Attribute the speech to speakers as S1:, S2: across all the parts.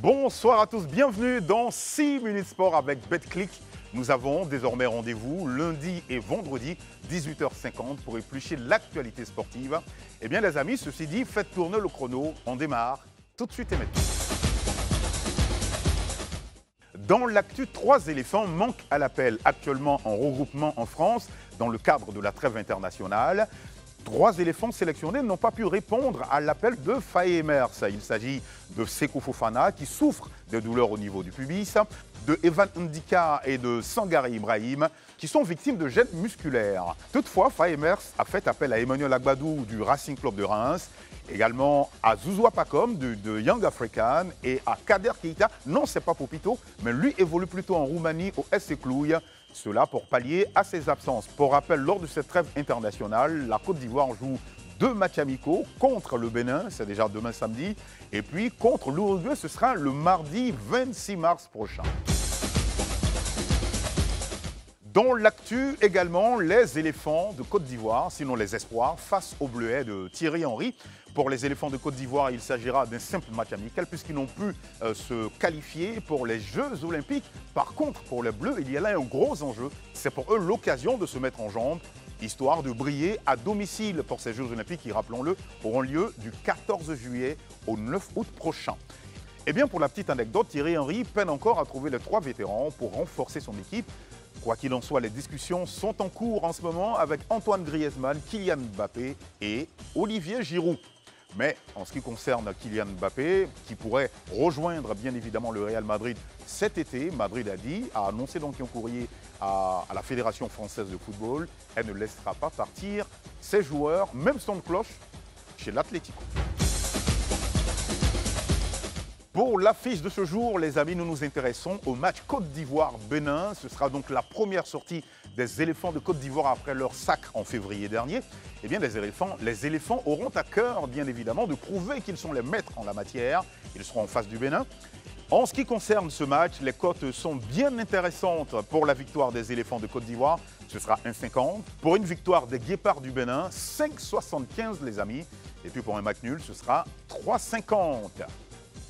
S1: Bonsoir à tous, bienvenue dans 6 minutes sport avec BetClick. Nous avons désormais rendez-vous lundi et vendredi 18h50 pour éplucher l'actualité sportive. Eh bien les amis, ceci dit, faites tourner le chrono, on démarre tout de suite et maintenant. Dans l'actu, 3 éléphants manquent à l'appel actuellement en regroupement en France dans le cadre de la trêve internationale. 3 éléphants sélectionnés n'ont pas pu répondre à l'appel de Faye Emers. Il s'agit de Sékou Fofana qui souffre de douleurs au niveau du pubis, de Evan Ndika et de Sangare Ibrahim qui sont victimes de gênes musculaires. Toutefois, Faye Emers a fait appel à Emmanuel Agbadou du Racing Club de Reims, également à Zouzoua Pakom de Young African et à Kader Keita. Non, c'est pas Popito, mais lui évolue plutôt en Roumanie au SC Clouille. Cela pour pallier à ses absences. Pour rappel, lors de cette trêve internationale, la Côte d'Ivoire joue 2 matchs amicaux contre le Bénin, c'est déjà demain samedi, et puis contre l'Uruguay, ce sera le mardi 26 mars prochain. Dans l'actu également, les éléphants de Côte d'Ivoire, sinon les espoirs, face au Bleuet de Thierry Henry. Pour les éléphants de Côte d'Ivoire, il s'agira d'un simple match amical puisqu'ils n'ont pu se qualifier pour les Jeux Olympiques. Par contre, pour les Bleus, il y a là un gros enjeu. C'est pour eux l'occasion de se mettre en jambes, histoire de briller à domicile pour ces Jeux Olympiques qui, rappelons-le, auront lieu du 14 juillet au 9 août prochain. Eh bien, pour la petite anecdote, Thierry Henry peine encore à trouver les 3 vétérans pour renforcer son équipe. Quoi qu'il en soit, les discussions sont en cours en ce moment avec Antoine Griezmann, Kylian Mbappé et Olivier Giroud. Mais en ce qui concerne Kylian Mbappé, qui pourrait rejoindre bien évidemment le Real Madrid cet été, Madrid a annoncé donc un courrier à la Fédération française de football, elle ne laissera pas partir ses joueurs, même son cloche, chez l'Atlético. Pour l'affiche de ce jour, les amis, nous nous intéressons au match Côte d'Ivoire-Bénin. Ce sera donc la première sortie des éléphants de Côte d'Ivoire après leur sacre en février dernier. Eh bien, les éléphants auront à cœur, bien évidemment, de prouver qu'ils sont les maîtres en la matière. Ils seront en face du Bénin. En ce qui concerne ce match, les cotes sont bien intéressantes pour la victoire des éléphants de Côte d'Ivoire. Ce sera 1,50. Pour une victoire des guépards du Bénin, 5,75 les amis. Et puis pour un match nul, ce sera 3,50.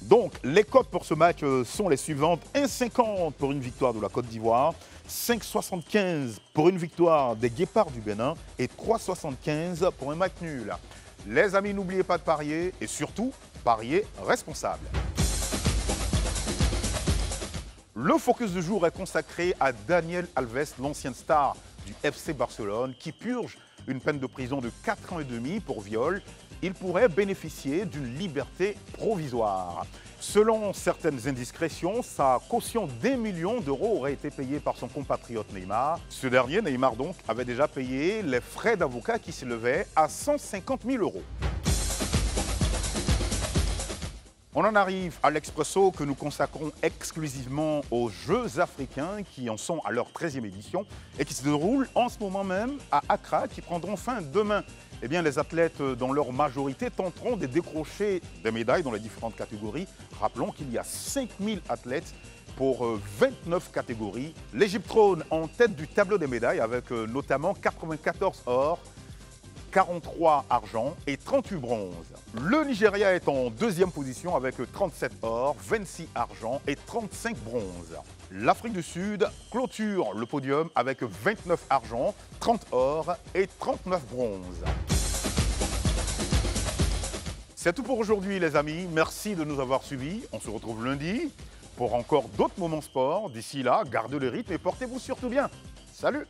S1: Donc, les cotes pour ce match sont les suivantes. 1,50 pour une victoire de la Côte d'Ivoire, 5,75 pour une victoire des Guépards du Bénin et 3,75 pour un match nul. Les amis, n'oubliez pas de parier et surtout, parier responsable. Le focus du jour est consacré à Daniel Alves, l'ancienne star du FC Barcelone, qui purge une peine de prison de 4 ans et demi pour viol. Il pourrait bénéficier d'une liberté provisoire. Selon certaines indiscrétions, sa caution d'1 million d'euros aurait été payée par son compatriote Neymar. Ce dernier, Neymar donc, avait déjà payé les frais d'avocat qui s'élevaient à 150 000 euros. On en arrive à l'Expresso que nous consacrons exclusivement aux Jeux africains qui en sont à leur 13e édition et qui se déroulent en ce moment même à Accra, qui prendront fin demain. Eh bien, les athlètes, dans leur majorité, tenteront de décrocher des médailles dans les différentes catégories. Rappelons qu'il y a 5000 athlètes pour 29 catégories. L'Égypte trône en tête du tableau des médailles avec notamment 94 or, 43 argent et 38 bronzes. Le Nigeria est en 2e position avec 37 or, 26 argent et 35 bronzes. L'Afrique du Sud clôture le podium avec 29 argent, 30 or et 39 bronzes. C'est tout pour aujourd'hui les amis, merci de nous avoir suivis. On se retrouve lundi pour encore d'autres moments sport. D'ici là, gardez le rythme et portez-vous surtout bien. Salut!